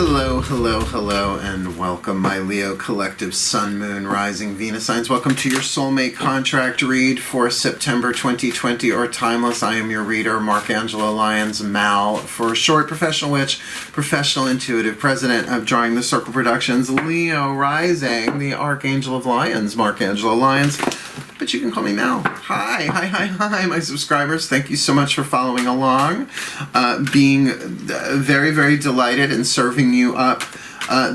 Hello, hello, hello, and welcome, my Leo collective Sun, Moon, Rising, Venus signs. Welcome to your soulmate contract read for September 2020 or Timeless. I am your reader, Angelo, lYONS, Mal, for short, professional witch, professional intuitive, president of Drawing the Circle Productions, Leo Rising, the Archangel of lYONS, Angelo, lYONS. But you can call me Mal. Hi, my subscribers. Thank you so much for following along. Being very, very delighted in serving you up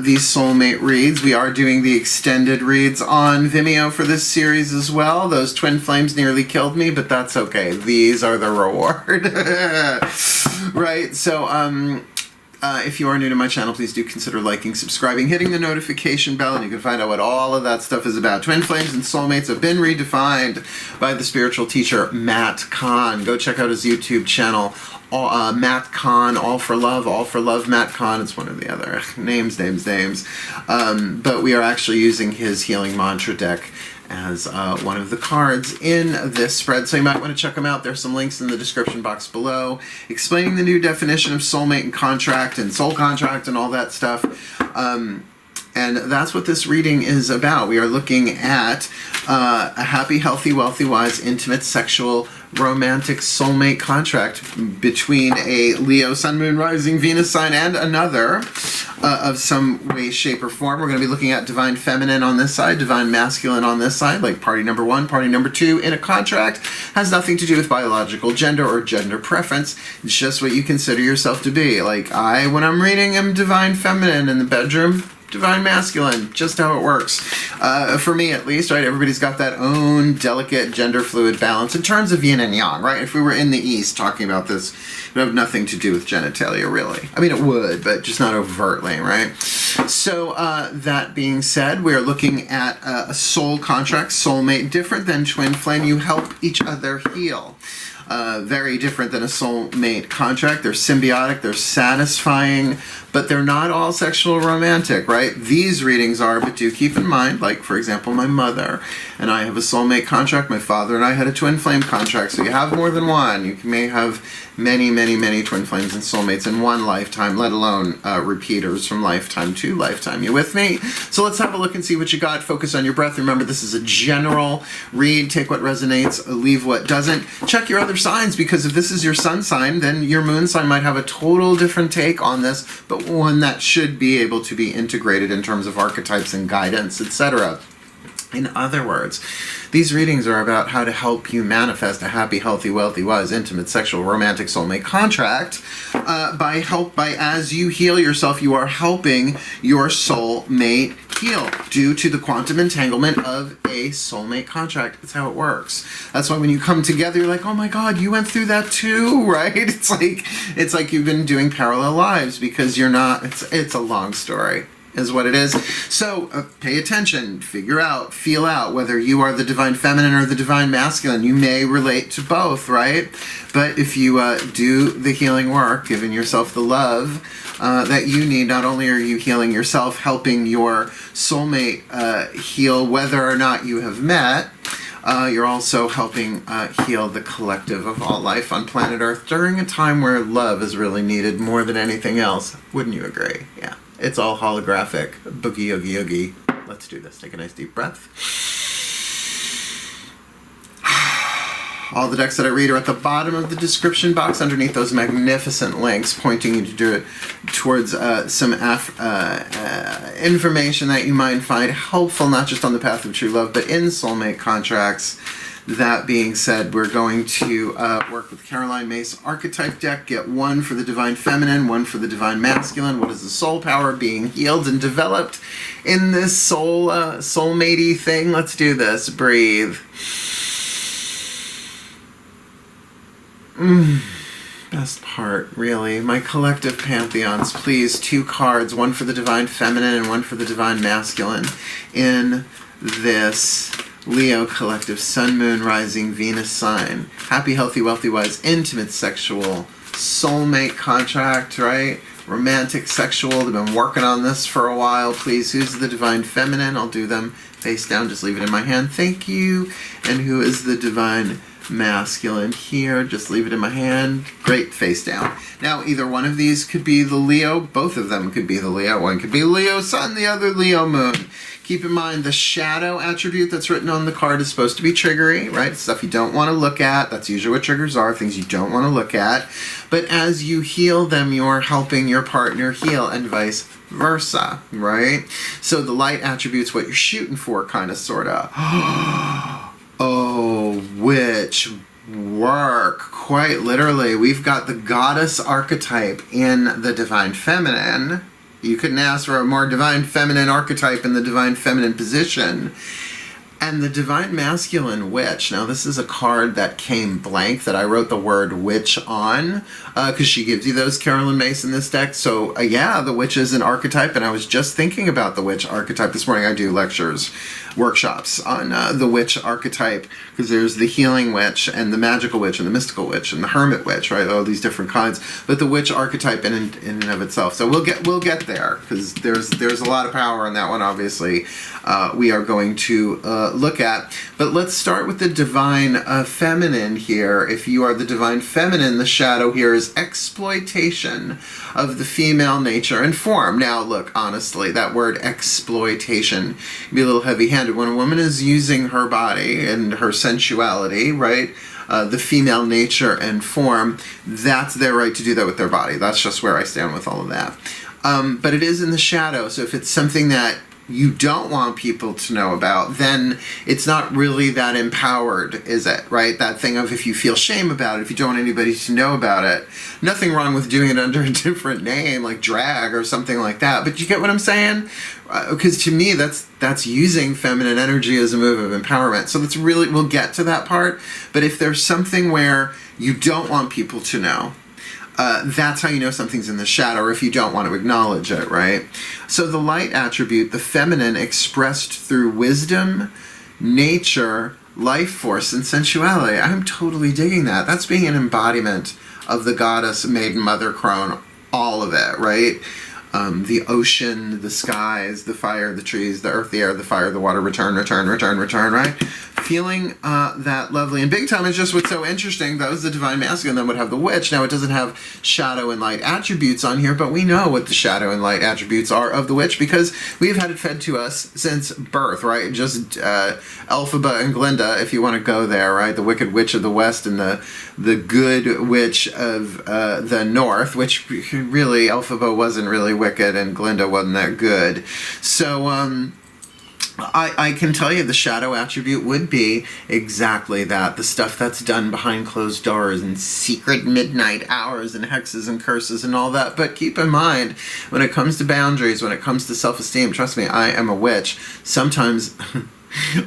these soulmate reads. We are doing the extended reads on Vimeo for this series as well. Those twin flames nearly killed me, but that's okay. These are the reward. Right, so if you are new to my channel, please do consider liking, subscribing, hitting the notification bell, and you can find out what all of that stuff is about. Twin flames and soulmates have been redefined by the spiritual teacher Matt Kahn. Go check out his YouTube channel, Matt Kahn, All for Love, Matt Kahn. It's one of the other names. But we are actually using his healing mantra deck as one of the cards in this spread, so you might want to check them out. There's some links in the description box below explaining the new definition of soulmate and contract and soul contract and all that stuff. And that's what this reading is about. We are looking at a happy, healthy, wealthy, wise, intimate, sexual, romantic soulmate contract between a Leo, Sun, Moon, Rising, Venus sign and another of some way, shape, or form. We're going to be looking at divine feminine on this side, divine masculine on this side, like party number one, party number two in a contract. Has nothing to do with biological gender or gender preference. It's just what you consider yourself to be. Like when I'm reading, I'm divine feminine in the bedroom, divine masculine, just how it works. For me at least, right? Everybody's got that own delicate gender fluid balance in terms of yin and yang, right? If we were in the East talking about this, it would have nothing to do with genitalia, really. I mean, it would, but just not overtly, right? So that being said, we're looking at a soul contract, soulmate, different than twin flame. You help each other heal. Very different than a soulmate contract. They're symbiotic, they're satisfying, but they're not all sexual romantic, right? These readings are, but do keep in mind, like, for example, my mother and I have a soulmate contract. My father and I had a twin flame contract, so you have more than one. You may have many, many, many twin flames and soulmates in one lifetime, let alone repeaters from lifetime to lifetime. You with me? So let's have a look and see what you got. Focus on your breath. Remember, this is a general read. Take what resonates, leave what doesn't. Check your other signs, because if this is your sun sign, then your moon sign might have a total different take on this, but one that should be able to be integrated in terms of archetypes and guidance, etc. In other words, these readings are about how to help you manifest a happy, healthy, wealthy, wise, intimate, sexual, romantic soulmate contract. By as you heal yourself, you are helping your soulmate heal due to the quantum entanglement of a soulmate contract. It's how it works. That's why when you come together, you're like, oh my God, you went through that too, right? It's like you've been doing parallel lives, because you're not. It's a long story, is what it is. So pay attention, figure out, feel out whether you are the divine feminine or the divine masculine. You may relate to both, right? But if you do the healing work, giving yourself the love that you need, not only are you healing yourself, helping your soulmate heal whether or not you have met, you're also helping heal the collective of all life on planet Earth during a time where love is really needed more than anything else. Wouldn't you agree? Yeah. It's all holographic. Boogie, yogi, yogi. Let's do this. Take a nice deep breath. All the decks that I read are at the bottom of the description box underneath those magnificent links, pointing you to do it towards some information that you might find helpful, not just on the path of true love, but in soulmate contracts. That being said, we're going to work with Caroline Mace archetype deck. Get one for the divine feminine, one for the divine masculine. What is the soul power being healed and developed in this soulmatey thing? Let's do this. Breathe. Best part, really. My collective pantheons, please. 2 cards, one for the divine feminine and one for the divine masculine in this Leo collective Sun, Moon, Rising, Venus sign. Happy, healthy, wealthy, wise, intimate, sexual, soulmate contract, right? Romantic, sexual. They've been working on this for a while. Please, who's the divine feminine? I'll do them face down. Just leave it in my hand. Thank you. And who is the divine masculine here. Just leave it in my hand. Great, face down. Now, either one of these could be the Leo. Both of them could be the Leo. One could be Leo Sun, the other Leo Moon. Keep in mind the shadow attribute that's written on the card is supposed to be triggery, right? Stuff you don't want to look at. That's usually what triggers are, things you don't want to look at. But as you heal them, you're helping your partner heal, and vice versa, right? So the light attribute's what you're shooting for, kind of, sort of. Oh, witch work. Quite literally, we've got the goddess archetype in the divine feminine. You couldn't ask for a more divine feminine archetype in the divine feminine position. And the divine masculine witch. Now, this is a card that came blank that I wrote the word witch on because she gives you those Carolyn Mace in this deck. So, yeah, the witch is an archetype, and I was just thinking about the witch archetype this morning. I do lectures, workshops on the witch archetype because there's the healing witch and the magical witch and the mystical witch and the hermit witch, right? All these different kinds. But the witch archetype in and of itself. So we'll get there because there's a lot of power in that one, obviously. We are going to look at. But let's start with the divine feminine here. If you are the divine feminine, the shadow here is exploitation of the female nature and form. Now, look, honestly, that word exploitation can be a little heavy-handed. When a woman is using her body and her sensuality, right, the female nature and form, that's their right to do that with their body. That's just where I stand with all of that. But it is in the shadow, so if it's something that you don't want people to know about, then it's not really that empowered, is it? Right? That thing of if you feel shame about it, if you don't want anybody to know about it, nothing wrong with doing it under a different name, like drag or something like that. But you get what I'm saying? Because to me, that's using feminine energy as a move of empowerment. So that's really, we'll get to that part. But if there's something where you don't want people to know, that's how you know something's in the shadow, or if you don't want to acknowledge it, right? So the light attribute, the feminine expressed through wisdom, nature, life force, and sensuality. I'm totally digging that. That's being an embodiment of the goddess, maiden, mother, crone, all of it, right? The ocean, the skies, the fire, the trees, the earth, the air, the fire, the water, return, right? Feeling that lovely. And big time is just what's so interesting. That was the divine masculine, then would have the witch. Now, it doesn't have shadow and light attributes on here, but we know what the shadow and light attributes are of the witch because we've had it fed to us since birth, right? Just Elphaba and Glinda, if you want to go there, right? The wicked witch of the west and the good witch of the north, which really, Elphaba wasn't really wicked and Glinda wasn't that good. So, I can tell you the shadow attribute would be exactly that. The stuff that's done behind closed doors and secret midnight hours and hexes and curses and all that. But keep in mind, when it comes to boundaries, when it comes to self-esteem, trust me, I am a witch. Sometimes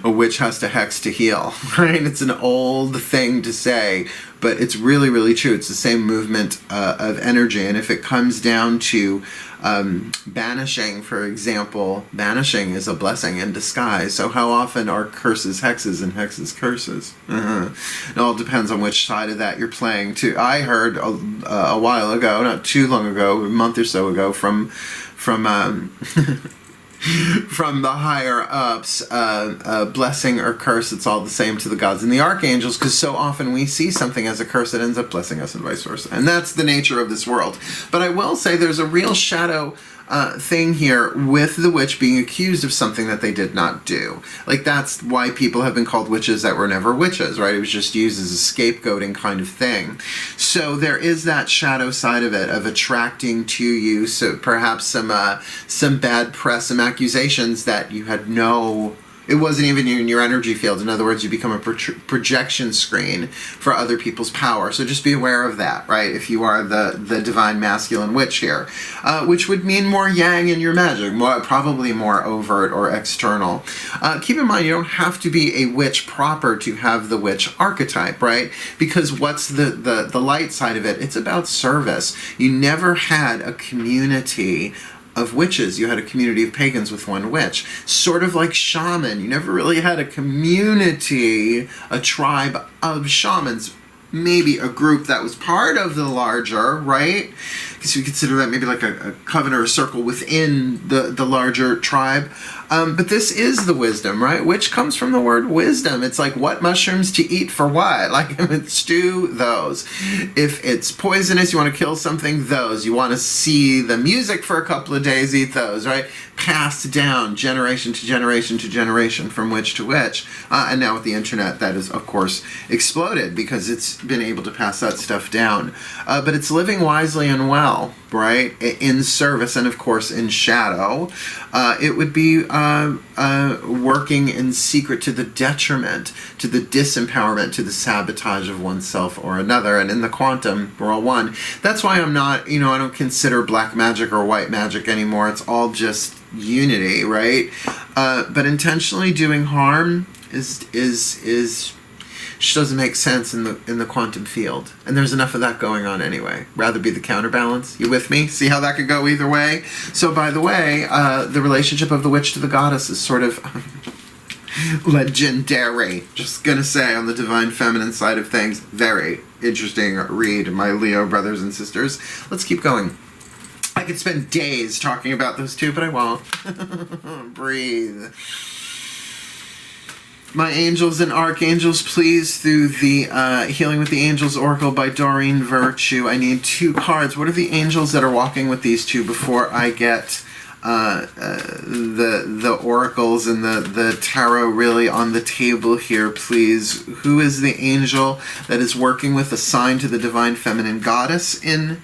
a witch has to hex to heal, right? It's an old thing to say, but it's really, really true. It's the same movement of energy. And if it comes down to banishing, for example, banishing is a blessing in disguise. So how often are curses hexes and hexes curses? It all depends on which side of that you're playing too. I heard a while ago, not too long ago, a month or so ago, from from the higher ups, blessing or curse, it's all the same to the gods and the archangels, because so often we see something as a curse that ends up blessing us and vice versa. And that's the nature of this world. But I will say there's a real shadow thing here with the witch being accused of something that they did not do. Like, that's why people have been called witches that were never witches, right? It was just used as a scapegoating kind of thing. So there is that shadow side of it, of attracting to you, so perhaps some bad press, some accusations that you had no... It wasn't even in your energy field. In other words, you become a projection screen for other people's power. So just be aware of that, right? If you are the divine masculine witch here, which would mean more yang in your magic, probably more overt or external. Keep in mind, you don't have to be a witch proper to have the witch archetype, right? Because what's the light side of it? It's about service. You never had a community of witches. You had a community of pagans with one witch. Sort of like shaman. You never really had a community, a tribe of shamans. Maybe a group that was part of the larger, right? Because you consider that maybe like a coven or a circle within the larger tribe. But this is the wisdom, right? Which comes from the word wisdom. It's like what mushrooms to eat for what? Like if it's stew, those. If it's poisonous, you want to kill something, those. You want to see the music for a couple of days, eat those, right? Passed down generation to generation to generation from witch to witch. And now with the internet, that is, of course, exploded because it's been able to pass that stuff down. But it's living wisely and well, right? In service and, of course, in shadow. It would be working in secret to the detriment, to the disempowerment, to the sabotage of oneself or another. And in the quantum, we're all one. That's why I'm not, I don't consider black magic or white magic anymore. It's all just unity, right? But intentionally doing harm is just doesn't make sense in the quantum field. And there's enough of that going on anyway. Rather be the counterbalance. You with me? See how that could go either way? So by the way, the relationship of the witch to the goddess is sort of legendary. Just gonna say, on the divine feminine side of things, very interesting read, my Leo brothers and sisters. Let's keep going. I could spend days talking about those two, but I won't. Breathe. My angels and archangels, please, through the Healing with the Angels Oracle by Doreen Virtue. I need 2 cards. What are the angels that are walking with these two before I get the oracles and the tarot really on the table here, please? Who is the angel that is working with a sign to the divine feminine goddess in...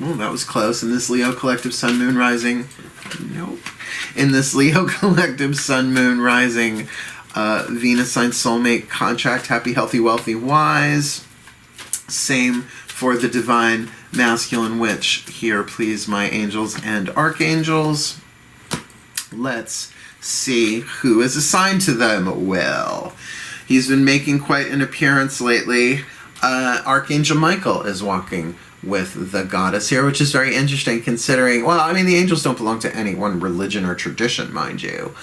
Oh, that was close. In this Leo collective sun, moon, rising. Nope. In this Leo collective sun, moon, rising, Venus sign, soulmate, contract, happy, healthy, wealthy, wise. Same for the divine masculine witch here, please, my angels and archangels. Let's see who is assigned to them. Well, he's been making quite an appearance lately. Archangel Michael is walking with the goddess here, which is very interesting considering, well, I mean, the angels don't belong to any one religion or tradition, mind you.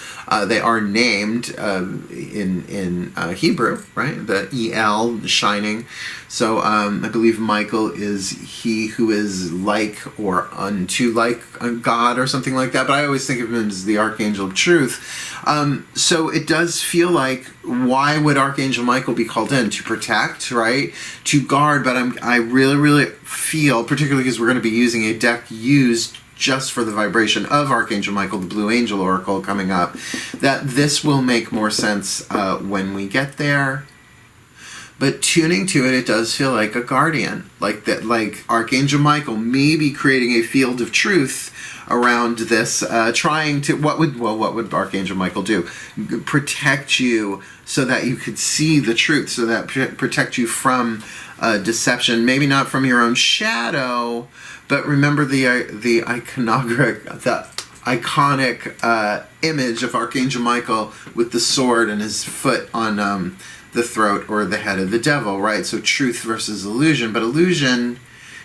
They are named in Hebrew, right? The El, the shining. So I believe Michael is he who is like or unto like a God or something like that. But I always think of him as the Archangel of Truth. So it does feel like, why would Archangel Michael be called in? To protect, right? To guard, but I really, really feel, particularly because we're going to be using a deck used just for the vibration of Archangel Michael, the Blue Angel Oracle coming up, that this will make more sense when we get there. But tuning to it, it does feel like a guardian, like that, like Archangel Michael maybe creating a field of truth around this, trying to, what would Archangel Michael do? Protect you so that you could see the truth, so that protect you from deception, maybe not from your own shadow, but remember the iconic image of Archangel Michael with the sword and his foot on the throat or the head of the devil, right? So truth versus illusion, but illusion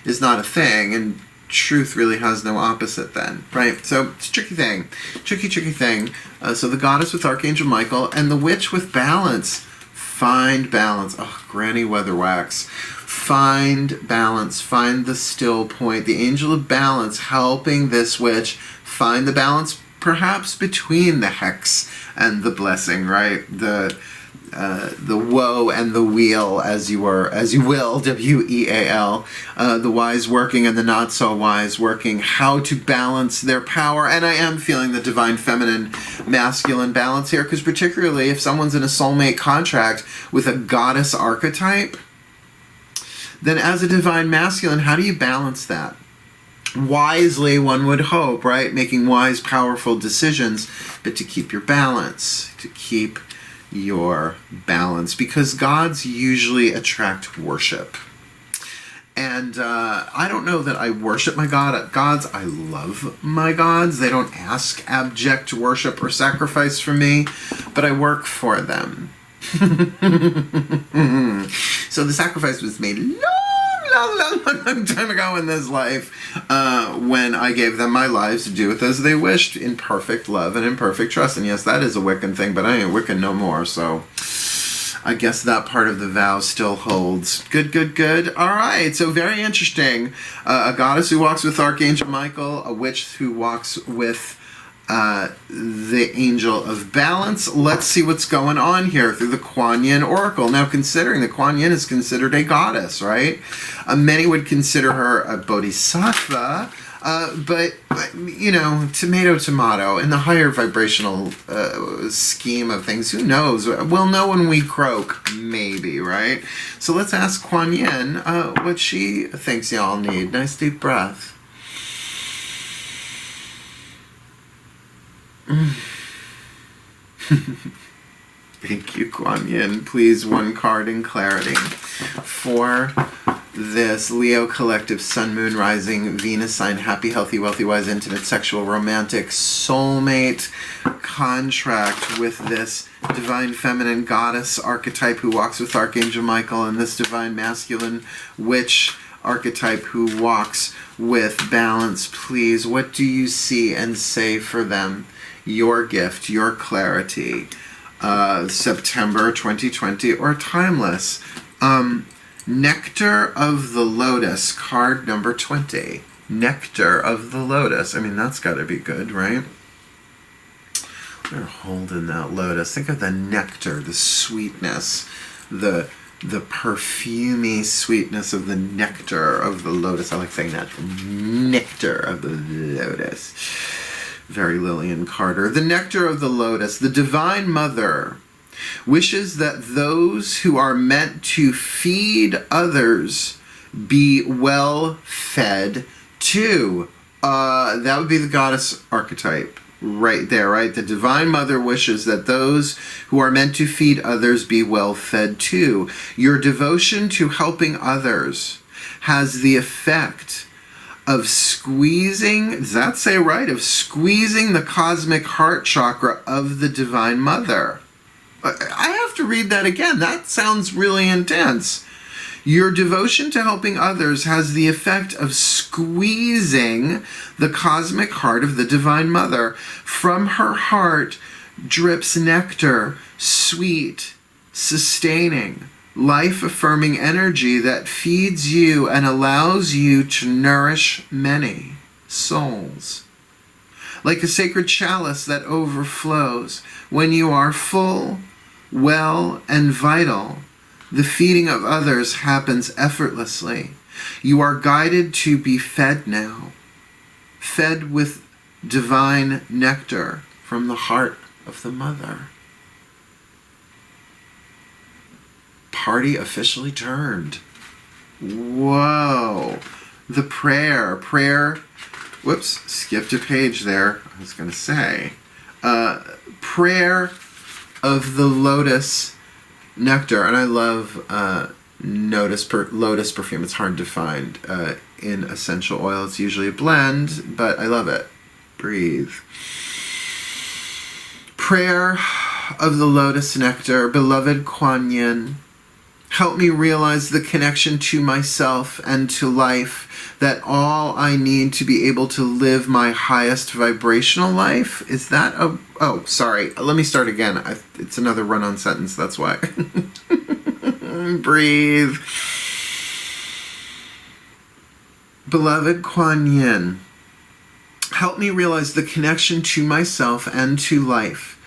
is not a thing, and truth really has no opposite then, right? So it's a tricky thing. Tricky thing. So the goddess with Archangel Michael and the witch with balance. Find balance. Oh, Granny Weatherwax. Find balance. Find the still point. The angel of balance helping this witch find the balance perhaps between the hex and the blessing, right? The woe and the wheel, as you will, W-E-A-L, the wise working and the not so wise working, how to balance their power. And I am feeling the divine feminine masculine balance here, because particularly if someone's in a soulmate contract with a goddess archetype, then as a divine masculine, how do you balance that? Wisely, one would hope, right? Making wise, powerful decisions, but to keep your balance, because gods usually attract worship. And I don't know that I worship my gods. I love my gods. They don't ask abject worship or sacrifice from me, but I work for them. So the sacrifice was made long time ago in this life, when I gave them my lives to do with as they wished, in perfect love and in perfect trust. And yes, that is a Wiccan thing, but I ain't Wiccan no more, so I guess that part of the vow still holds. Good. All right, so very interesting. A goddess who walks with Archangel Michael, a witch who walks with the Angel of Balance. Let's see what's going on here through the Kuan Yin Oracle. Now, considering that Kuan Yin is considered a goddess, right? Many would consider her a bodhisattva, but, you know, tomato. In the higher vibrational scheme of things, who knows? We'll know when we croak, maybe, right? So let's ask Kuan Yin what she thinks y'all need. Nice deep breath. Thank you, Kuan Yin. Please, one card in clarity for this Leo collective Sun, Moon, Rising, Venus sign, happy, healthy, wealthy, wise, intimate, sexual, romantic, soulmate contract with this divine feminine goddess archetype who walks with Archangel Michael, and this divine masculine witch archetype who walks with balance. Please, what do you see and say for them? Your gift, your clarity. September 2020 or timeless. Nectar of the Lotus, card number 20. Nectar of the Lotus. I mean, that's got to be good, right? They're holding that lotus. Think of the nectar, the sweetness, the perfumey sweetness of the nectar of the lotus. I like saying that. Nectar of the lotus. Very Lillian Carter. The nectar of the lotus. The Divine Mother wishes that those who are meant to feed others be well fed too. That would be the goddess archetype right there, right? The Divine Mother wishes that those who are meant to feed others be well fed too. Your devotion to helping others has the effect of squeezing, does that say right? Of squeezing the cosmic heart chakra of the Divine Mother. I have to read that again. That sounds really intense. Your devotion to helping others has the effect of squeezing the cosmic heart of the Divine Mother. From her heart drips nectar, sweet, sustaining, life-affirming energy that feeds you and allows you to nourish many souls. Like a sacred chalice that overflows. When you are full, well, and vital, the feeding of others happens effortlessly. You are guided to be fed now, fed with divine nectar from the heart of the Mother. Party officially turned. Whoa. The prayer, whoops, skipped a page there. I was going to say, prayer of the lotus nectar. And I love lotus perfume. It's hard to find in essential oil. It's usually a blend, but I love it. Breathe. Prayer of the lotus nectar. Beloved Kuan Yin, help me realize the connection to myself and to life, that all I need to be able to live my highest vibrational life. Is that a... Oh, sorry. Let me start again. It's another run-on sentence, that's why. Breathe. Beloved Kuan Yin, help me realize the connection to myself and to life,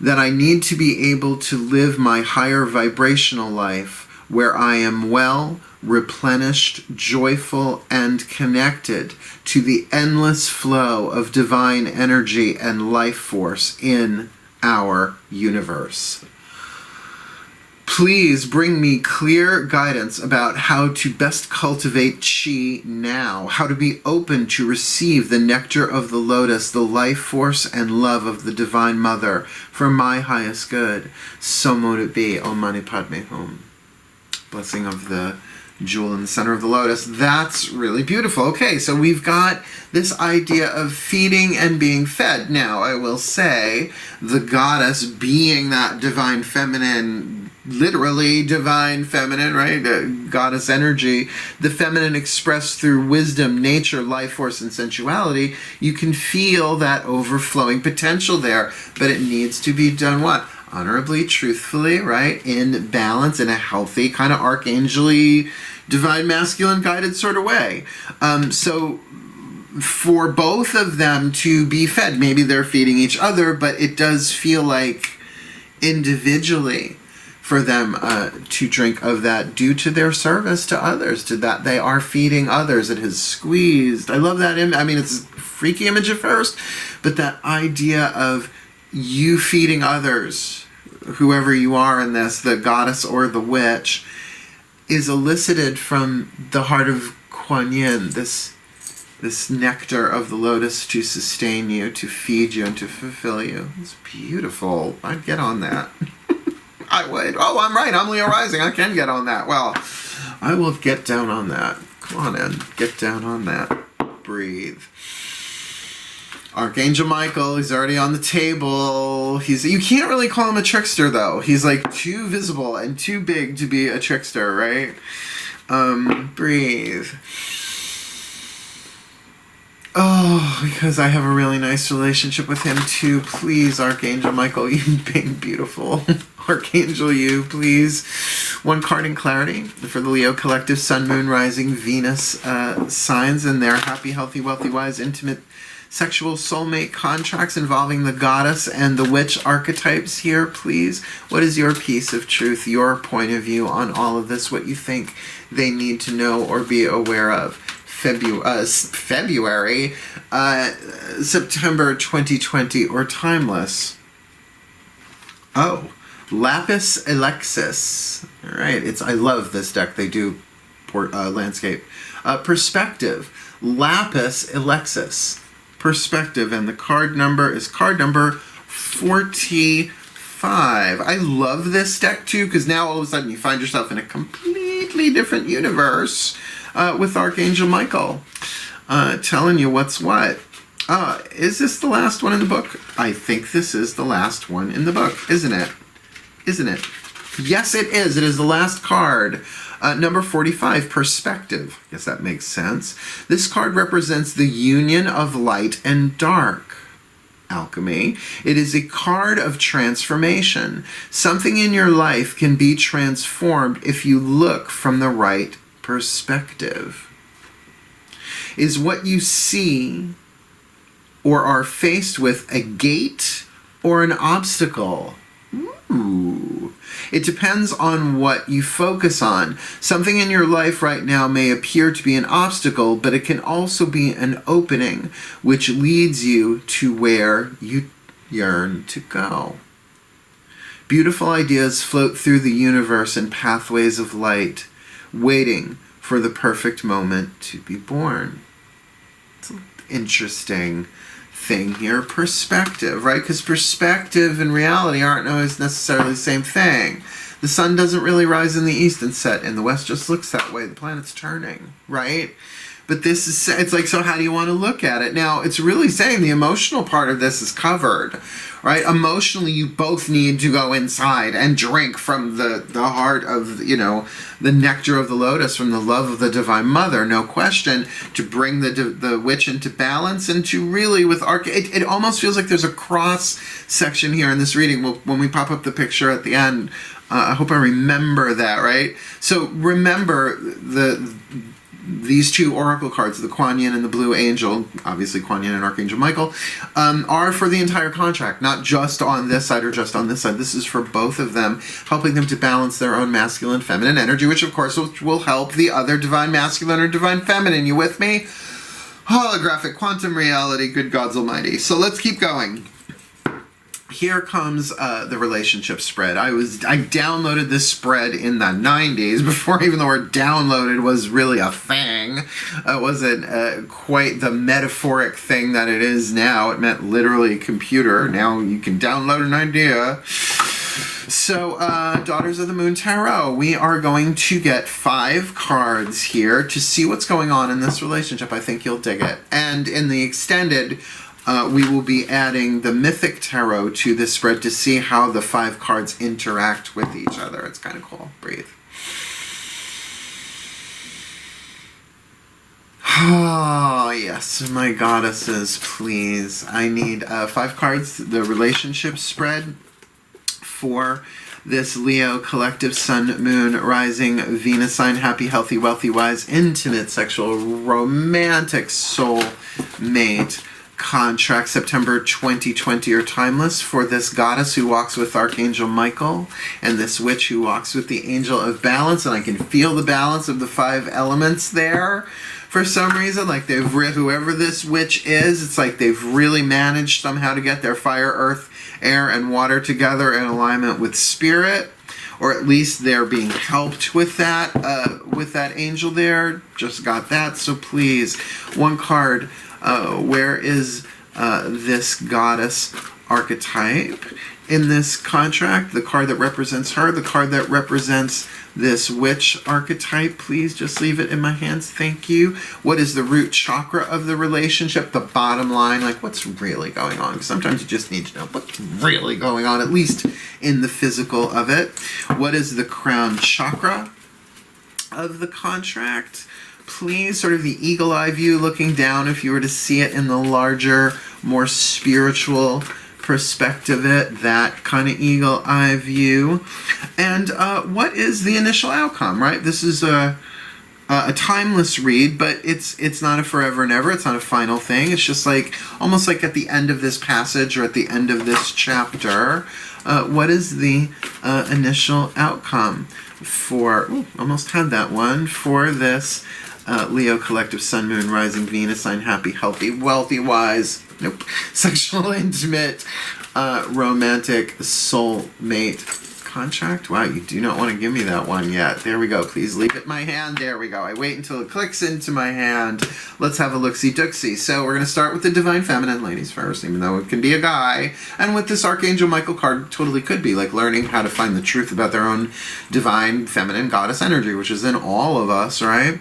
that I need to be able to live my higher vibrational life, where I am well, replenished, joyful, and connected to the endless flow of divine energy and life force in our universe. Please bring me clear guidance about how to best cultivate Qi now, how to be open to receive the nectar of the lotus, the life force and love of the Divine Mother for my highest good. So mote it be. Om Mani Padme Hum. Blessing of the jewel in the center of the lotus. That's really beautiful. Okay, so we've got this idea of feeding and being fed. Now, I will say, the goddess being that divine feminine, literally divine feminine, right? Goddess energy, the feminine expressed through wisdom, nature, life force, and sensuality. You can feel that overflowing potential there, but it needs to be done what? Honorably, truthfully, right? In balance, in a healthy, kind of archangel-y, divine masculine guided sort of way. So for both of them to be fed. Maybe they're feeding each other, but it does feel like individually for them to drink of that due to their service to others, to that they are feeding others. It has squeezed. I love that image. I mean, it's a freaky image at first, but that idea of you feeding others, whoever you are in this, the goddess or the witch, is elicited from the heart of Kuan Yin, this nectar of the lotus to sustain you, to feed you, and to fulfill you. It's beautiful. I'd get on that. I would. Oh, I'm right. I'm Leo rising. I can get on that. Well, I will get down on that. Come on in. Get down on that. Breathe. Archangel Michael, he's already on the table. You can't really call him a trickster, though. He's like too visible and too big to be a trickster, right? Breathe. Oh, because I have a really nice relationship with him too. Please, Archangel Michael, you big, beautiful Archangel, you, please. One card in clarity for the Leo collective, Sun, Moon, Rising, Venus signs and their happy, healthy, wealthy, wise, intimate, sexual soulmate contracts involving the goddess and the witch archetypes here, please. What is your piece of truth, your point of view on all of this, what you think they need to know or be aware of? February, September 2020, or timeless. Oh, Lapis Alexis. All right, I love this deck. They do landscape. Perspective, Lapis Alexis. Perspective, and the card number is card number 45. I love this deck too, because now all of a sudden you find yourself in a completely different universe with Archangel Michael telling you what's what. Is this the last one in the book? I think this is the last one in the book, isn't it? Isn't it? Yes, it is. It is the last card. Number 45, Perspective. I guess that makes sense. This card represents the union of light and dark. Alchemy. It is a card of transformation. Something in your life can be transformed if you look from the right perspective. Is what you see or are faced with a gate or an obstacle? Ooh. It depends on what you focus on. Something in your life right now may appear to be an obstacle, but it can also be an opening which leads you to where you yearn to go. Beautiful ideas float through the universe in pathways of light, waiting for the perfect moment to be born. It's an interesting thing here. Perspective, right? Because perspective and reality aren't always necessarily the same thing. The sun doesn't really rise in the east and set in the west, just looks that way. The planet's turning, right? But this is, it's like, so how do you want to look at it? Now, it's really saying the emotional part of this is covered, right? Emotionally, you both need to go inside and drink from the heart of, you know, the nectar of the lotus, from the love of the Divine Mother, no question, to bring the witch into balance and to really, with it almost feels like there's a cross section here in this reading. When we pop up the picture at the end, I hope I remember that, right? So remember these two oracle cards, the Kuan Yin and the Blue Angel, obviously Kuan Yin and Archangel Michael, are for the entire contract, not just on this side or just on this side. This is for both of them, helping them to balance their own masculine and feminine energy, which of course will help the other divine masculine or divine feminine. You with me? Holographic quantum reality, good gods almighty. So let's keep going. Here comes the relationship spread. I downloaded this spread in the 90s, before even the word downloaded was really a thing. It wasn't quite the metaphoric thing that it is now. It meant literally computer. Now you can download an idea. So, Daughters of the Moon Tarot, we are going to get 5 cards here to see what's going on in this relationship. I think you'll dig it. And in the extended, we will be adding the Mythic Tarot to this spread to see how the 5 cards interact with each other. It's kind of cool. Breathe. Oh, yes, my goddesses, please. I need 5 cards, the relationship spread for this Leo collective sun, moon, rising, Venus sign, happy, healthy, wealthy, wise, intimate, sexual, romantic, soul mate contract, September 2020 or timeless, for this goddess who walks with Archangel Michael and this witch who walks with the angel of balance. And I can feel the balance of the 5 elements there. For some reason, like whoever this witch is, it's like they've really managed somehow to get their fire, earth, air, and water together in alignment with spirit, or at least they're being helped with that angel there. Just got that. So please, one card. Where is this goddess archetype in this contract? The card that represents her, the card that represents this witch archetype. Please just leave it in my hands. Thank you. What is the root chakra of the relationship? The bottom line, like what's really going on? Because sometimes you just need to know what's really going on, at least in the physical of it. What is the crown chakra of the contract? Please, sort of the eagle eye view looking down if you were to see it in the larger, more spiritual perspective, that kind of eagle eye view. And what is the initial outcome, right? This is a timeless read, but it's not a forever and ever. It's not a final thing. It's just like almost like at the end of this passage or at the end of this chapter. What is the initial outcome for, almost had that one, for this Leo collective sun, moon, rising, Venus sign, happy, healthy, wealthy, wise, sexual, intimate, romantic, soulmate contract? Wow, you do not want to give me that one yet. There we go. Please leave it in my hand. There we go. I wait until it clicks into my hand. Let's have a look-see-dooksy. So we're going to start with the Divine Feminine, ladies first, even though it can be a guy. And with this Archangel Michael card, totally could be like learning how to find the truth about their own Divine Feminine Goddess energy, which is in all of us, right?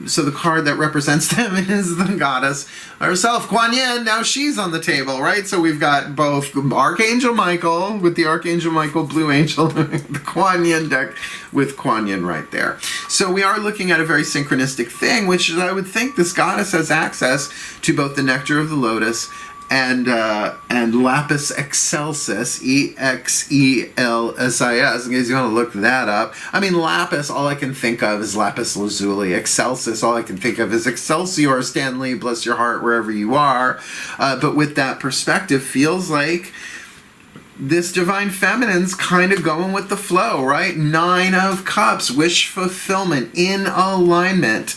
So the card that represents them is the goddess herself, Kuan Yin. Now she's on the table, right? So we've got both Archangel Michael with the Archangel Michael Blue Angel, the Kuan Yin deck with Kuan Yin right there. So we are looking at a very synchronistic thing, which I would think this goddess has access to both the nectar of the lotus and lapis excelsis, EXELSIS, in case you want to look that up. I mean, lapis, all I can think of is lapis lazuli. Excelsis, all I can think of is Excelsior. Stanley, bless your heart wherever you are. But with that perspective, feels like this Divine Feminine's kind of going with the flow, right? 9 of Cups, wish fulfillment, in alignment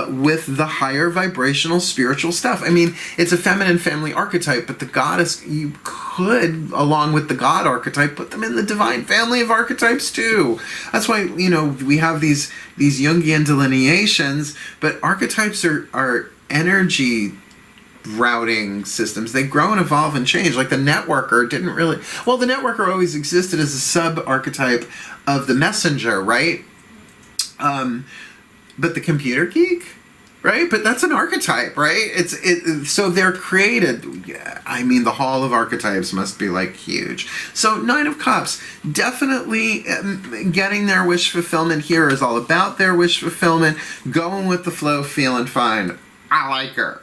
with the higher vibrational spiritual stuff. I mean, it's a feminine family archetype, but the goddess, you could, along with the god archetype, put them in the divine family of archetypes too. That's why, you know, we have these Jungian delineations, but archetypes are energy routing systems. They grow and evolve and change. Like the networker didn't really, well, the networker always existed as a sub-archetype of the messenger, right? But the computer geek, right? But that's an archetype, right? So they're created. I mean, the hall of archetypes must be like huge. So 9 of Cups, definitely getting their wish fulfillment here is all about their wish fulfillment, going with the flow, feeling fine. I like her.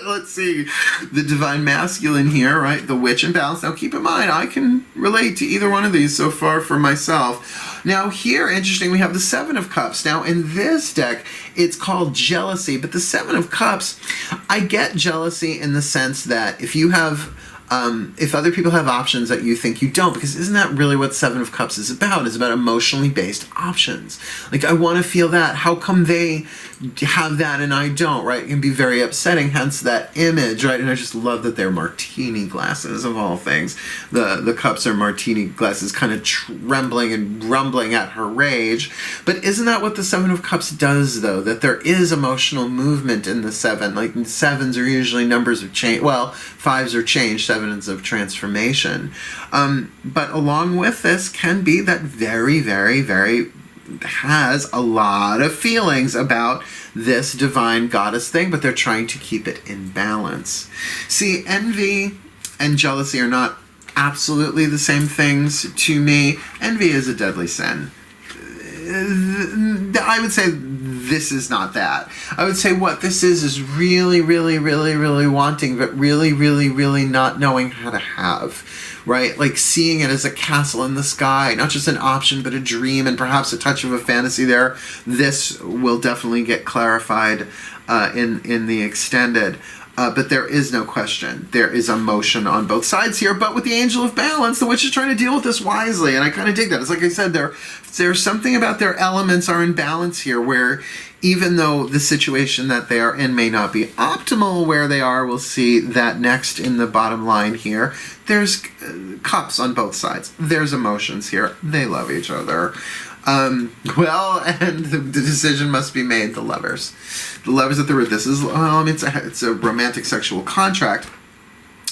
Let's see. The Divine Masculine here, right? The Witch and Balance. Now keep in mind, I can relate to either one of these so far for myself. Now here, interesting, we have the 7 of Cups. Now in this deck, it's called jealousy. But the 7 of Cups, I get jealousy in the sense that if you have... if other people have options that you think you don't, because isn't that really what 7 of Cups is about? It's about emotionally based options. Like, I want to feel that. How come they have that and I don't, right? It can be very upsetting, hence that image, right? And I just love that they're martini glasses of all things. The cups are martini glasses, kind of trembling and rumbling at her rage. But isn't that what the 7 of Cups does, though? That there is emotional movement in the 7. Like, 7s are usually numbers of change. Well, 5s are change, 7s of transformation. But along with this can be that very, very, very has a lot of feelings about this divine goddess thing, but they're trying to keep it in balance. See, envy and jealousy are not absolutely the same things to me. Envy is a deadly sin. I would say this is not that. I would say what this is really, really, really, really wanting, but really, really, really not knowing how to have, right? Like seeing it as a castle in the sky, not just an option, but a dream, and perhaps a touch of a fantasy there. This will definitely get clarified in the extended. But there is no question. There is emotion on both sides here, but with the Angel of Balance, the witch is trying to deal with this wisely, and I kind of dig that. It's like I said, there's something about their elements are in balance here, where even though the situation that they are in may not be optimal where they are, we'll see that next in the bottom line here, there's cups on both sides. There's emotions here. They love each other. Well, and the decision must be made, the lovers. The lovers at the root. This is, it's a romantic sexual contract.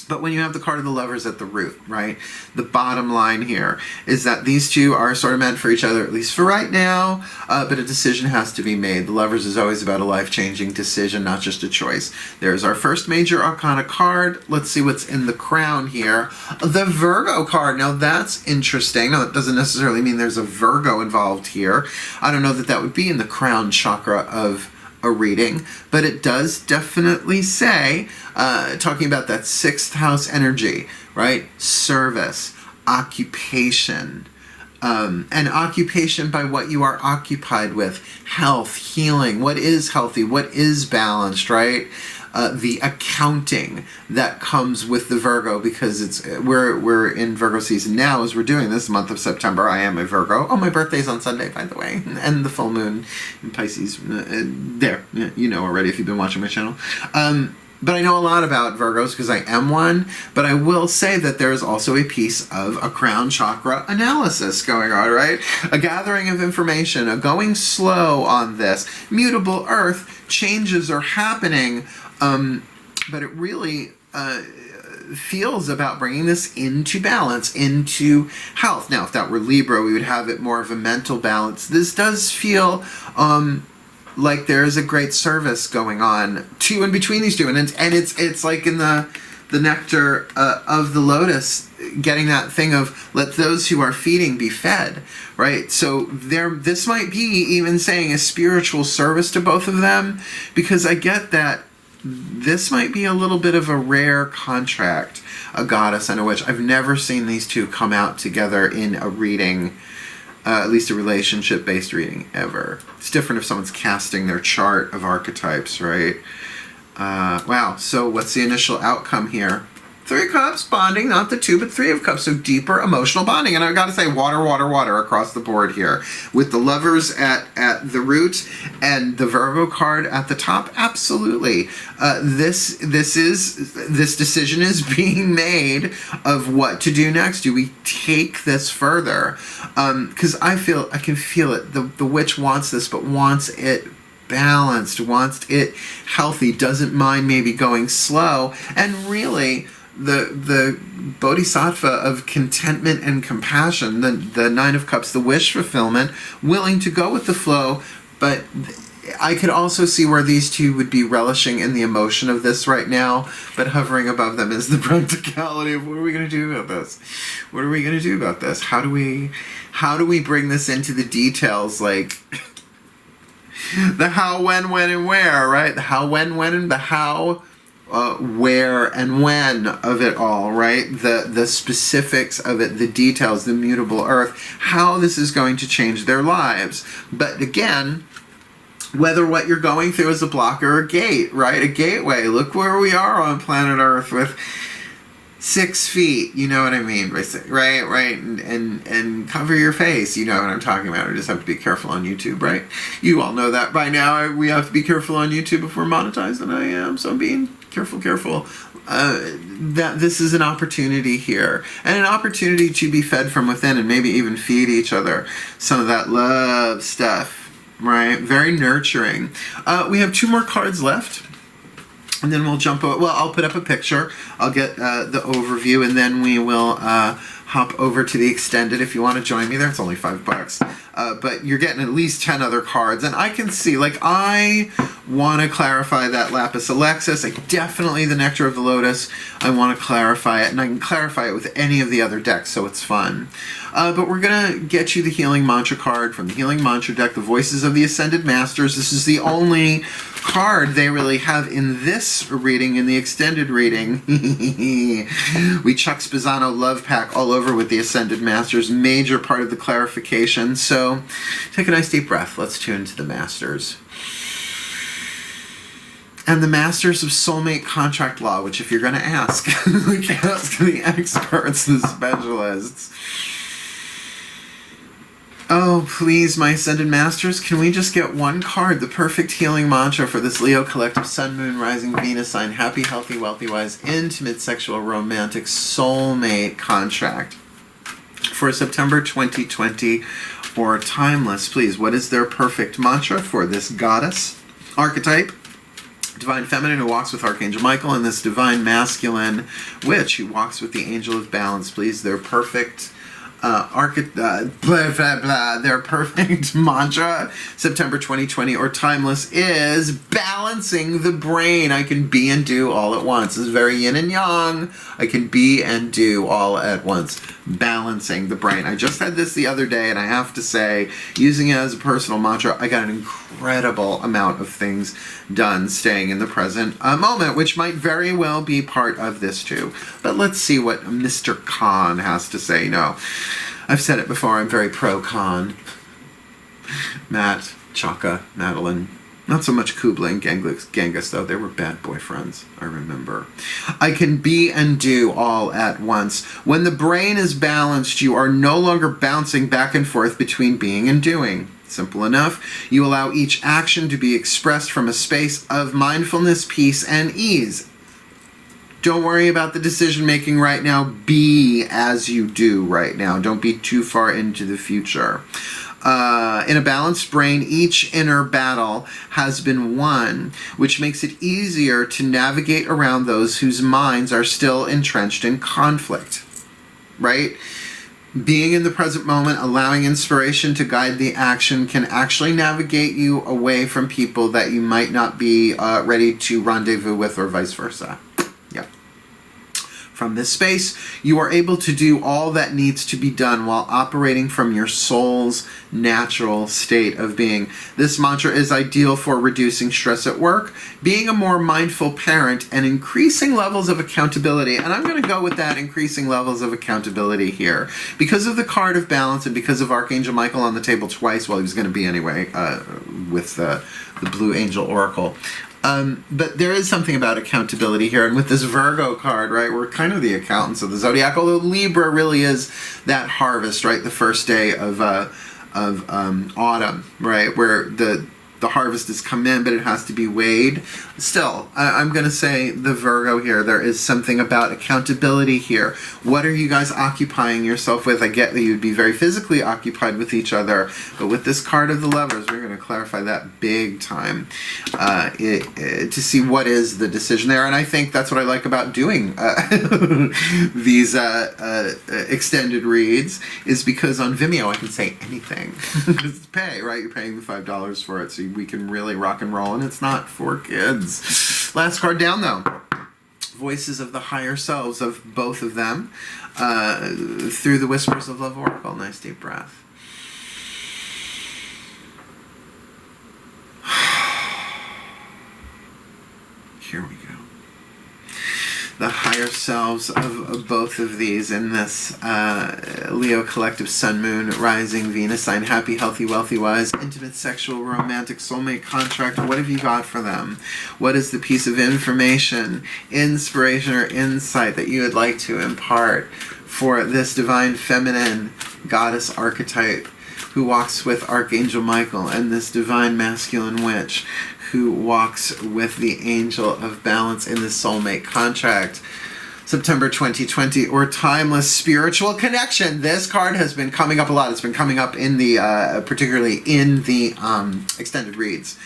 But when you have the card of the lovers at the root, right? The bottom line here is that these two are sort of meant for each other, at least for right now, but a decision has to be made. The lovers is always about a life-changing decision, not just a choice. There's our first major arcana card. Let's see what's in the crown here. The Virgo card. Now that's interesting. Now that doesn't necessarily mean there's a Virgo involved here. I don't know that that would be in the crown chakra of a reading, but it does definitely say, talking about that 6th house energy, right? Service, occupation, and occupation by what you are occupied with, health, healing, what is healthy, what is balanced, right? The accounting that comes with the Virgo, because we're in Virgo season now as we're doing this month of September. I am a Virgo. Oh, my birthday's on Sunday, by the way, and the full moon in Pisces. There, you know already if you've been watching my channel. But I know a lot about Virgos because I am one, but I will say that there is also a piece of a crown chakra analysis going on, right? A gathering of information, a going slow on this. Mutable earth, changes are happening, but it really feels about bringing this into balance, into health. Now, if that were Libra, we would have it more of a mental balance. This does feel like there is a great service going on too in between these two, and it's like in the nectar of the lotus, getting that thing of let those who are feeding be fed, right? So this might be even saying a spiritual service to both of them, because I get that this might be a little bit of a rare contract, a goddess and a witch. I've never seen these two come out together in a reading. At least a relationship-based reading, ever. It's different if someone's casting their chart of archetypes, right? Wow, so what's the initial outcome here? 3 of Cups, bonding, not the 2, but 3 of Cups, so deeper emotional bonding. And I've got to say, water, water, water across the board here. With the lovers at the root and the Virgo card at the top, absolutely. This decision is being made of what to do next. Do we take this further? Because I can feel it. The witch wants this, but wants it balanced, wants it healthy, doesn't mind maybe going slow, and really the bodhisattva of contentment and compassion, the 9 of Cups, the wish fulfillment, willing to go with the flow, but I could also see where these two would be relishing in the emotion of this right now, but hovering above them is the practicality of what are we going to do about this? What are we going to do about this? How do we bring this into the details, like the how, when, and where, right? The how, when, and the how, where, and when of it all, right? The specifics of it, the details, the mutable earth, how this is going to change their lives. But again, whether what you're going through is a block or a gate, right? A gateway. Look where we are on planet Earth with 6 feet, you know what I mean, right, and cover your face, you know what I'm talking about. I just have to be careful on YouTube, right? You all know that by now. We have to be careful on YouTube if we're monetized, and I am, so I'm being careful. That this is an opportunity here, and an opportunity to be fed from within, and maybe even feed each other some of that love stuff, right? Very nurturing. We have 2 more cards left. And then we'll jump over. Well, I'll put up a picture. I'll get the overview, and then we will hop over to the extended if you want to join me there. It's only $5. But you're getting at least 10 other cards. And I can see, like, I want to clarify that Lapis Alexis. Definitely the Nectar of the Lotus. I want to clarify it. And I can clarify it with any of the other decks, so it's fun. But we're going to get you the Healing Mantra card from the Healing Mantra deck, the Voices of the Ascended Masters. This is the only card they really have in this reading, in the extended reading. We Chuck Spezzano Love Pack all over with the Ascended Masters, major part of the clarification. So take a nice deep breath. Let's tune to the Masters. And the Masters of Soulmate Contract Law, which if you're going to ask, ask the experts, the specialists. Oh, please, my Ascended Masters, can we just get one card, the perfect healing mantra for this Leo collective Sun, Moon, Rising, Venus sign, happy, healthy, wealthy, wise, intimate, sexual, romantic, soulmate contract for September 2020 or timeless, please. What is their perfect mantra for this goddess archetype? Divine Feminine who walks with Archangel Michael, and this Divine Masculine Witch who walks with the Angel of Balance, please. Their perfect their perfect mantra, September 2020 or timeless, is balancing the brain. I can be and do all at once. This is very yin and yang. I can be and do all at once. Balancing the brain. I just had this the other day, and I have to say, using it as a personal mantra, I got an incredible amount of things done staying in the present moment, which might very well be part of this too. But let's see what Mr. Khan has to say. No, I've said it before, I'm very pro-Khan. Matt, Chaka, Madeline. Not so much Kubla and Genghis, though. They were bad boyfriends, I remember. I can be and do all at once. When the brain is balanced, you are no longer bouncing back and forth between being and doing. Simple enough. You allow each action to be expressed from a space of mindfulness, peace, and ease. Don't worry about the decision making right now. Be as you do right now. Don't be too far into the future. In a balanced brain, each inner battle has been won, which makes it easier to navigate around those whose minds are still entrenched in conflict. Right? Being in the present moment, allowing inspiration to guide the action can actually navigate you away from people that you might not be ready to rendezvous with, or vice versa. Yep. From this space, you are able to do all that needs to be done while operating from your soul's natural state of being. This mantra is ideal for reducing stress at work, being a more mindful parent, and increasing levels of accountability. And I'm going to go with that, increasing levels of accountability here. Because of the card of balance and because of Archangel Michael on the table twice, well, he was going to be anyway, with the Blue Angel Oracle. But there is something about accountability here, and with this Virgo card, right, we're kind of the accountants of the zodiac, although Libra really is that harvest, right, the first day of autumn, right, where the harvest has come in, but it has to be weighed. Still, I'm going to say the Virgo here, there is something about accountability here. What are you guys occupying yourself with? I get that you'd be very physically occupied with each other, but with this card of the Lovers, we're going to clarify that big time to see what is the decision there. And I think that's what I like about doing these extended reads, is because on Vimeo I can say anything. It's pay, right? You're paying the $5 for it, so we can really rock and roll, and it's not for kids. Last card down, though. Voices of the higher selves of both of them through the Whispers of Love Oracle. Nice deep breath. Here we go. The higher selves of both of these in this Leo collective Sun, Moon, Rising, Venus sign, happy, healthy, wealthy, wise, intimate, sexual, romantic, soulmate contract. What have you got for them? What is the piece of information, inspiration, or insight that you would like to impart for this divine feminine goddess archetype who walks with Archangel Michael, and this divine masculine witch who walks with the Angel of Balance in the soulmate contract? September 2020 or timeless spiritual connection. This card has been coming up a lot. It's been coming up in the particularly in the extended reads.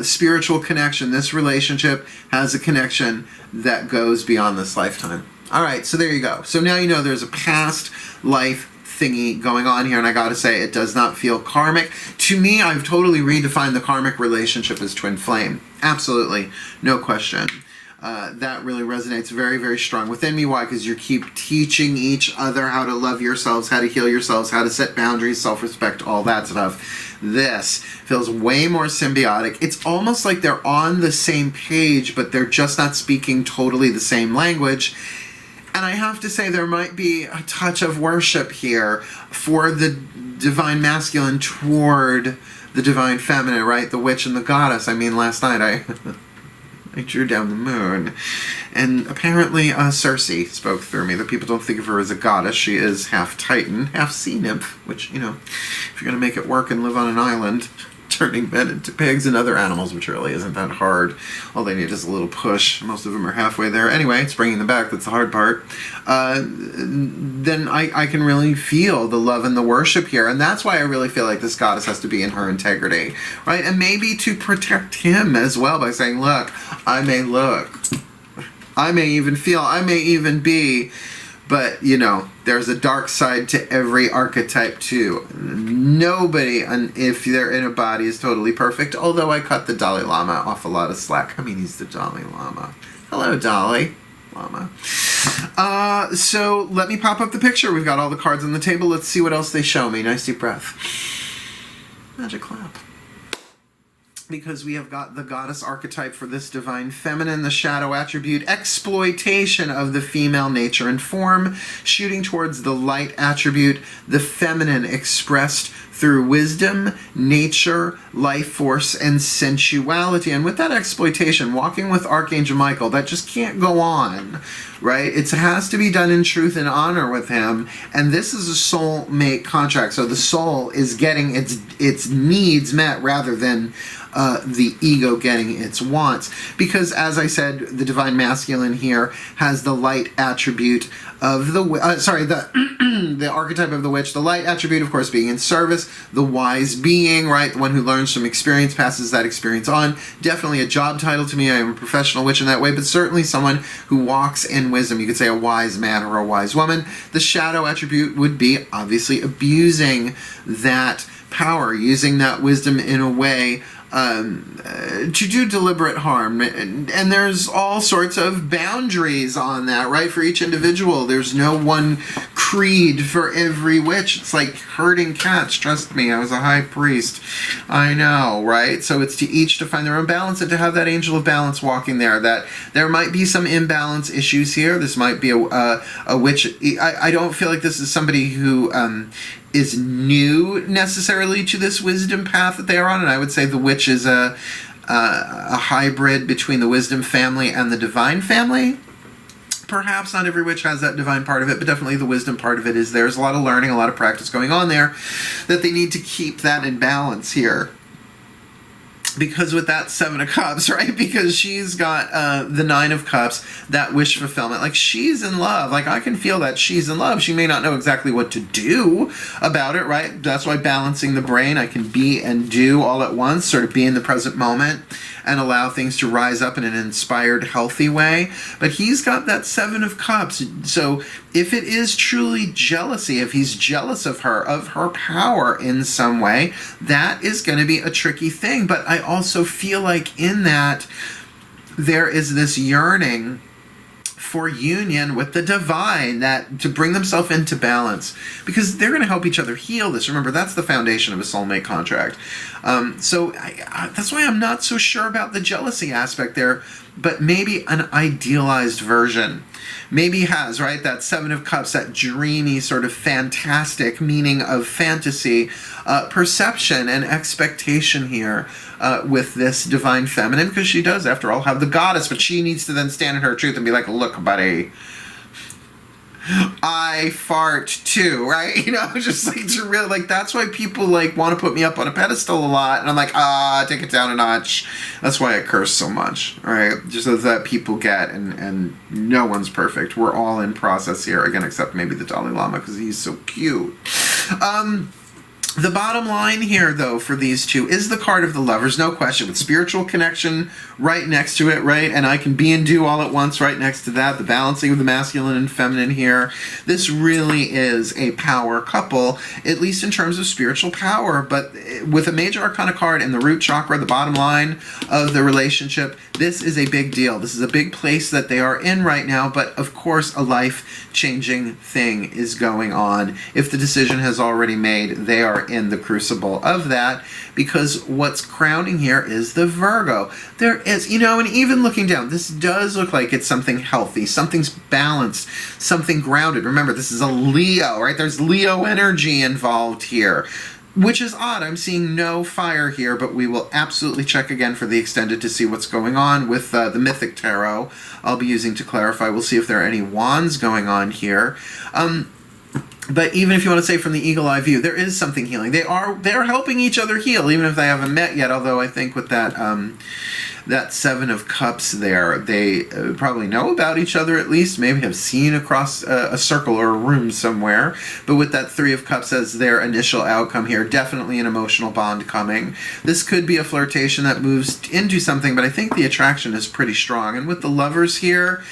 Spiritual connection. This relationship has a connection that goes beyond this lifetime. All right, so there you go. So now you know there's a past life thingy going on here, and I gotta say, it does not feel karmic. To me, I've totally redefined the karmic relationship as twin flame. Absolutely, no question. That really resonates very, very strong within me. Why? Because you keep teaching each other how to love yourselves, how to heal yourselves, how to set boundaries, self-respect, all that stuff. This feels way more symbiotic. It's almost like they're on the same page, but they're just not speaking totally the same language. And I have to say, there might be a touch of worship here for the divine masculine toward the divine feminine, right? The witch and the goddess. I mean, last night I drew down the moon, and apparently Circe spoke through me. That people don't think of her as a goddess. She is half Titan, half sea nymph, which, you know, if you're going to make it work and live on an island, turning men into pigs and other animals, which really isn't that hard. All they need is a little push. Most of them are halfway there. Anyway, it's bringing them back. That's the hard part. Then I can really feel the love and the worship here. And that's why I really feel like this goddess has to be in her integrity, right? And maybe to protect him as well by saying, look, I may even feel, I may even be, but, you know, there's a dark side to every archetype, too. Nobody, if they're in a body, is totally perfect, although I cut the Dalai Lama off a lot of slack. I mean, he's the Dalai Lama. Hello, Dalai Lama. So let me pop up the picture. We've got all the cards on the table. Let's see what else they show me. Nice deep breath. Magic clap. Because we have got the goddess archetype for this divine feminine, the shadow attribute, exploitation of the female nature and form, shooting towards the light attribute, the feminine expressed through wisdom, nature, life force, and sensuality. And with that exploitation, walking with Archangel Michael, that just can't go on, right? It has to be done in truth and honor with him. And this is a soulmate contract. So the soul is getting its needs met rather than the ego getting its wants. Because, as I said, the divine masculine here has the light attribute of the the archetype of the witch. The light attribute, of course, being in service. The wise being, right? The one who learns from experience, passes that experience on. Definitely a job title to me. I am a professional witch in that way, but certainly someone who walks in wisdom. You could say a wise man or a wise woman. The shadow attribute would be obviously abusing that power, using that wisdom in a way to do deliberate harm. And there's all sorts of boundaries on that, right? For each individual. There's no one creed for every witch. It's like herding cats. Trust me, I was a high priest. I know, right? So it's to each to find their own balance and to have that angel of balance walking there. That there might be some imbalance issues here. This might be a witch. I don't feel like this is somebody who is new necessarily to this wisdom path that they are on, and I would say the witch is a hybrid between the wisdom family and the divine family. Perhaps not every witch has that divine part of it, but definitely the wisdom part of it is there. There's a lot of learning, a lot of practice going on there, that they need to keep that in balance here. Because with that Seven of Cups, right? Because she's got the Nine of Cups, that wish fulfillment. Like, she's in love. Like, I can feel that she's in love. She may not know exactly what to do about it, right? That's why balancing the brain, I can be and do all at once, sort of be in the present moment and allow things to rise up in an inspired, healthy way. But he's got that Seven of Cups. So if it is truly jealousy, if he's jealous of her power in some way, that is going to be a tricky thing. But I also feel like in that there is this yearning for union with the divine, that to bring themselves into balance, because they're going to help each other heal this. Remember, that's the foundation of a soulmate contract. So that's why I'm not so sure about the jealousy aspect there, but maybe an idealized version. Maybe has, right, that Seven of Cups, that dreamy sort of fantastic meaning of fantasy, perception and expectation here with this divine feminine, because she does, after all, have the goddess, but she needs to then stand in her truth and be like, look, buddy, I fart too, right? You know, just like to really, like, that's why people like want to put me up on a pedestal a lot, and I'm like, take it down a notch. That's why I curse so much, all right? Just so that people get, and no one's perfect. We're all in process here, again, except maybe the Dalai Lama, because he's so cute. The bottom line here, though, for these two is the card of the Lovers, no question, with spiritual connection right next to it, right? And I can be and do all at once right next to that, the balancing of the masculine and feminine here. This really is a power couple, at least in terms of spiritual power, but with a major arcana card in the root chakra, the bottom line of the relationship, this is a big deal. This is a big place that they are in right now, but of course a life-changing thing is going on. If the decision has already made, they are in the crucible of that, because what's crowning here is the Virgo. There is, and even looking down, this does look like it's something healthy, something's balanced, something grounded. Remember, this is a Leo, right? There's Leo energy involved here, which is odd. I'm seeing no fire here, but we will absolutely check again for the extended to see what's going on with the Mythic Tarot I'll be using to clarify. We'll see if there are any wands going on here. But even if you want to say from the eagle eye view, there is something healing. They're helping each other heal, even if they haven't met yet. Although I think with that that Seven of Cups there, they probably know about each other at least. Maybe have seen across a circle or a room somewhere. But with that Three of Cups as their initial outcome here, definitely an emotional bond coming. This could be a flirtation that moves into something, but I think the attraction is pretty strong. And with the Lovers here,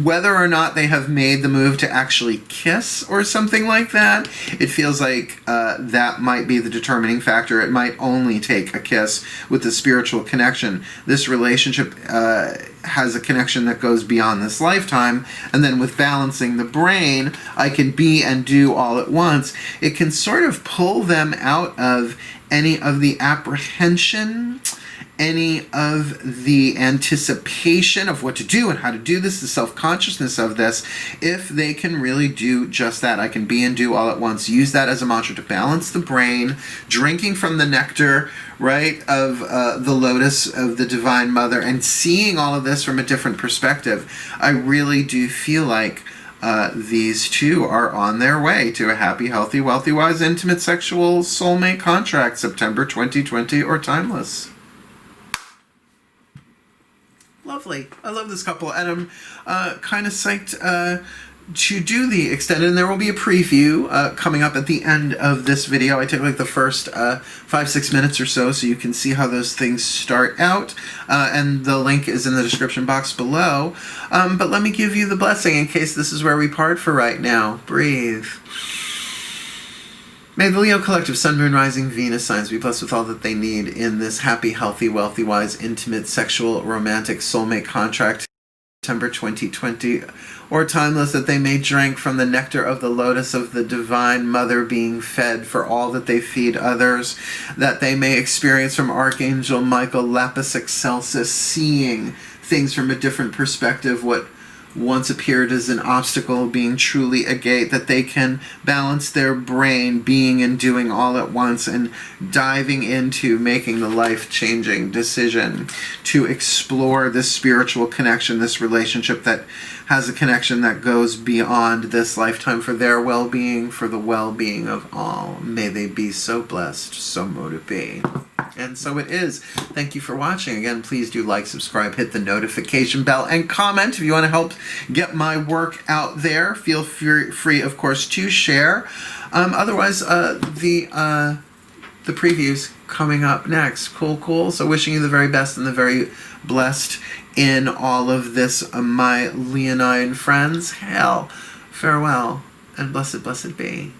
whether or not they have made the move to actually kiss or something like that, it feels like that might be the determining factor. It might only take a kiss with the spiritual connection. This relationship has a connection that goes beyond this lifetime, and then with balancing the brain, I can be and do all at once. It can sort of pull them out of any of the apprehension, any of the anticipation of what to do and how to do this, the self-consciousness of this, if they can really do just that. I can be and do all at once. Use that as a mantra to balance the brain, drinking from the nectar, right, of the lotus of the Divine Mother, and seeing all of this from a different perspective. I really do feel like these two are on their way to a happy, healthy, wealthy, wise, intimate, sexual soulmate contract, September 2020 or timeless. Lovely. I love this couple, and I'm kind of psyched to do the extended, and there will be a preview coming up at the end of this video. I took like the first 5-6 minutes or so you can see how those things start out, and the link is in the description box below. But let me give you the blessing in case this is where we part for right now. Breathe. May the Leo Collective Sun, Moon, Rising, Venus signs be blessed with all that they need in this happy, healthy, wealthy, wise, intimate, sexual, romantic, soulmate contract, September 2020, or timeless, that they may drink from the nectar of the lotus of the Divine Mother, being fed for all that they feed others, that they may experience from Archangel Michael, Lapis Excelsis, seeing things from a different perspective, what once appeared as an obstacle being truly a gate, that they can balance their brain, being and doing all at once, and diving into making the life-changing decision to explore this spiritual connection, this relationship that has a connection that goes beyond this lifetime for their well-being, for the well-being of all. May they be so blessed, so mote it be. And so it is. Thank you for watching. Again, please do like, subscribe, hit the notification bell, and comment if you want to help get my work out there. Feel free, of course, to share. Otherwise, the previews coming up next. Cool. So wishing you the very best and the very blessed in all of this, my Leonine friends. Hail, farewell, and blessed be.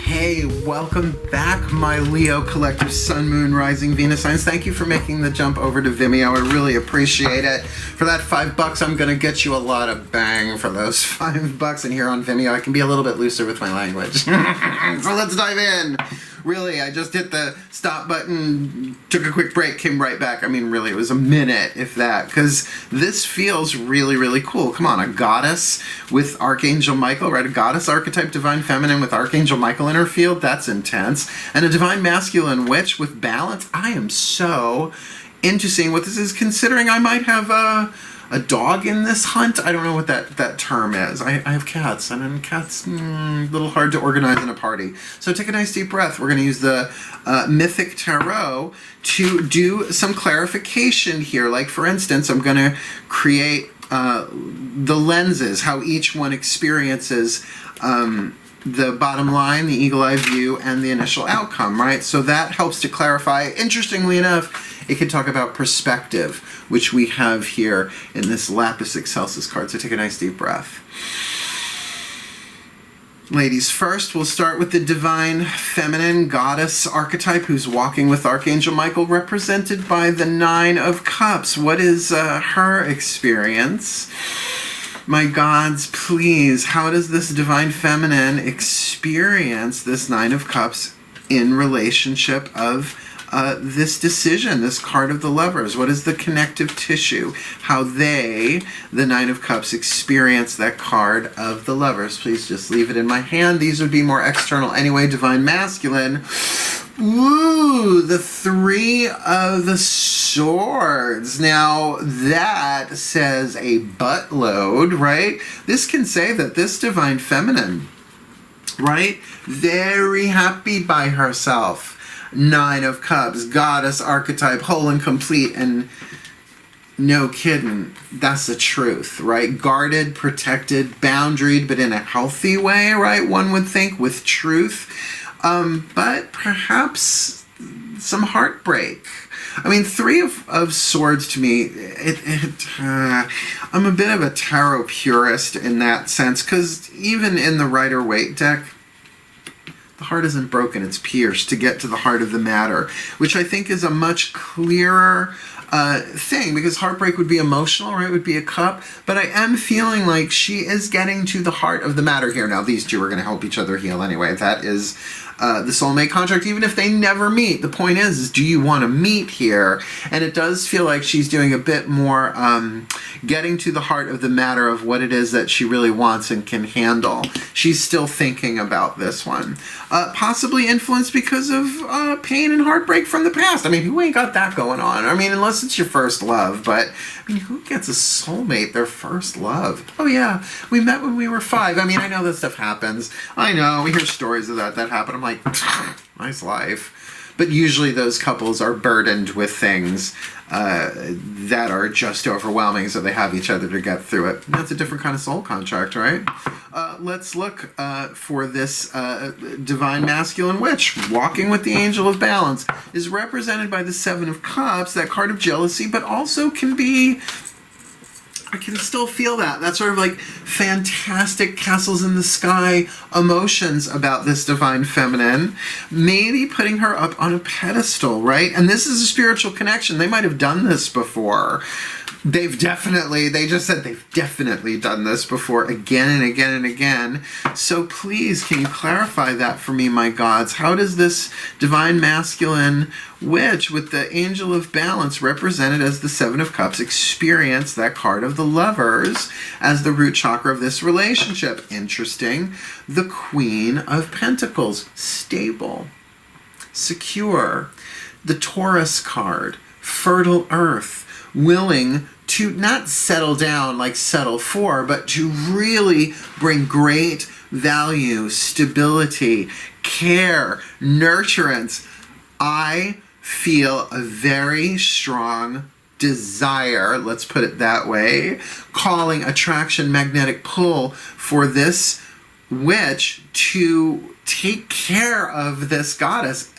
Hey, welcome back, my Leo Collective Sun, Moon, Rising, Venus signs. Thank you for making the jump over to Vimeo. I really appreciate it. For that $5, I'm going to get you a lot of bang for those $5. And here on Vimeo, I can be a little bit looser with my language. So let's dive in. Really, I just hit the stop button, took a quick break, came right back. I mean, really, it was a minute, if that, because this feels really cool. Come on, a goddess with Archangel Michael, right? A goddess archetype, divine feminine with Archangel Michael in her field. That's intense. And a divine masculine witch with balance. I am so into seeing what this is, considering I might have a a dog in this hunt. I don't know what that term is. I have cats, and cats, a little hard to organize in a party. So take a nice deep breath. We're going to use the Mythic Tarot to do some clarification here. Like, for instance, I'm going to create the lenses, how each one experiences the bottom line, the eagle-eye view, and the initial outcome, right? So that helps to clarify. Interestingly enough, it can talk about perspective, which we have here in this Lapis Excelsis card. So take a nice deep breath. Ladies first, we'll start with the divine feminine goddess archetype who's walking with Archangel Michael, represented by the Nine of Cups. What is her experience? My gods, please, how does this divine feminine experience this Nine of Cups in relationship of this decision, this card of the Lovers? What is the connective tissue? How they, the Nine of Cups, experience that card of the Lovers? Please just leave it in my hand. These would be more external anyway. Divine masculine. Ooh, the Three of Swords. Now, that says a buttload, right? This can say that this divine feminine, right? Very happy by herself. Nine of Cups, goddess archetype, whole and complete, and no kidding, that's the truth, right? Guarded, protected, boundaried, but in a healthy way, right? One would think, with truth. But perhaps some heartbreak. I mean, Three of Swords to me, I'm a bit of a tarot purist in that sense, because even in the Rider-Waite deck, the heart isn't broken, it's pierced to get to the heart of the matter, which I think is a much clearer thing, because heartbreak would be emotional, right? It would be a cup, but I am feeling like she is getting to the heart of the matter here. Now, these two are going to help each other heal anyway. That is the soulmate contract, even if they never meet. The point is do you want to meet here? And it does feel like she's doing a bit more getting to the heart of the matter of what it is that she really wants and can handle. She's still thinking about this one. Possibly influenced because of pain and heartbreak from the past. I mean, who ain't got that going on? I mean, unless it's your first love, but I mean, who gets a soulmate their first love? Oh yeah, we met when we were 5. I mean, I know that stuff happens. I know, we hear stories of that happen. I'm like, nice life. But usually those couples are burdened with things that are just overwhelming, so they have each other to get through it. And that's a different kind of soul contract, right? Let's look for this divine masculine witch. Walking with the angel of balance is represented by the Seven of Cups, that card of jealousy, but also can be, I can still feel that sort of like fantastic castles in the sky emotions about this divine feminine, maybe putting her up on a pedestal, right? And this is a spiritual connection. They might have done this before. They just said they've definitely done this before, again and again and again. So please, can you clarify that for me, my gods? How does this divine masculine witch with the angel of balance, represented as the Seven of Cups, experience that card of the Lovers as the root chakra of this relationship? Interesting. The Queen of Pentacles, stable, secure. The Taurus card, fertile earth, willing to not settle down like settle for, but to really bring great value, stability, care, nurturance. I feel a very strong desire, let's put it that way, calling, attraction, magnetic pull for this witch to take care of this goddess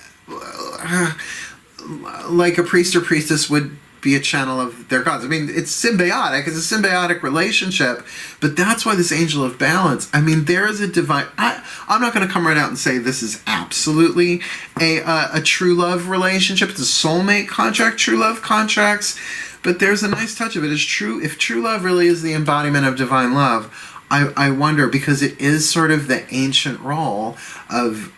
like a priest or priestess would be a channel of their gods. I mean, it's symbiotic. It's a symbiotic relationship, but that's why this angel of balance, I mean, there is a divine, I'm not going to come right out and say this is absolutely a true love relationship. It's a soulmate contract, true love contracts, but there's a nice touch of it. It's true. If true love really is the embodiment of divine love, I wonder, because it is sort of the ancient role of,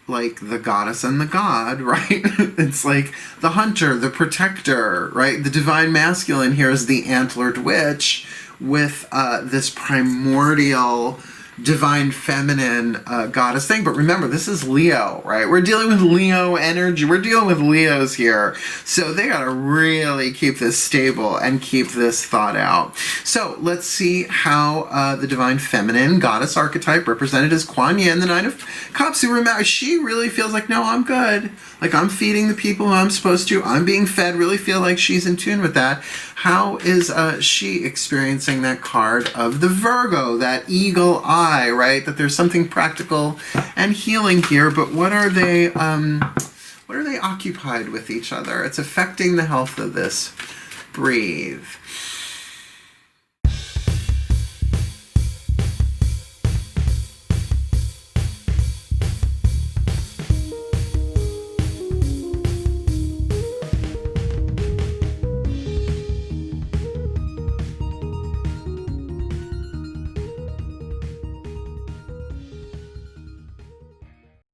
like the goddess and the god, right? It's like the hunter, the protector, right? The divine masculine here is the antlered witch with this primordial divine feminine goddess thing. But remember, this is Leo, right? We're dealing with Leo energy. We're dealing with Leos here. So they gotta really keep this stable and keep this thought out. So let's see how the divine feminine goddess archetype, represented as Kuan Yin, the Nine of Cups, who remember, she really feels like, no, I'm good. Like, I'm feeding the people who I'm supposed to. I'm being fed. Really feel like she's in tune with that. How is she experiencing that card of the Virgo, that eagle eye, right? That there's something practical and healing here, but what are they occupied with each other? It's affecting the health of this. Breathe.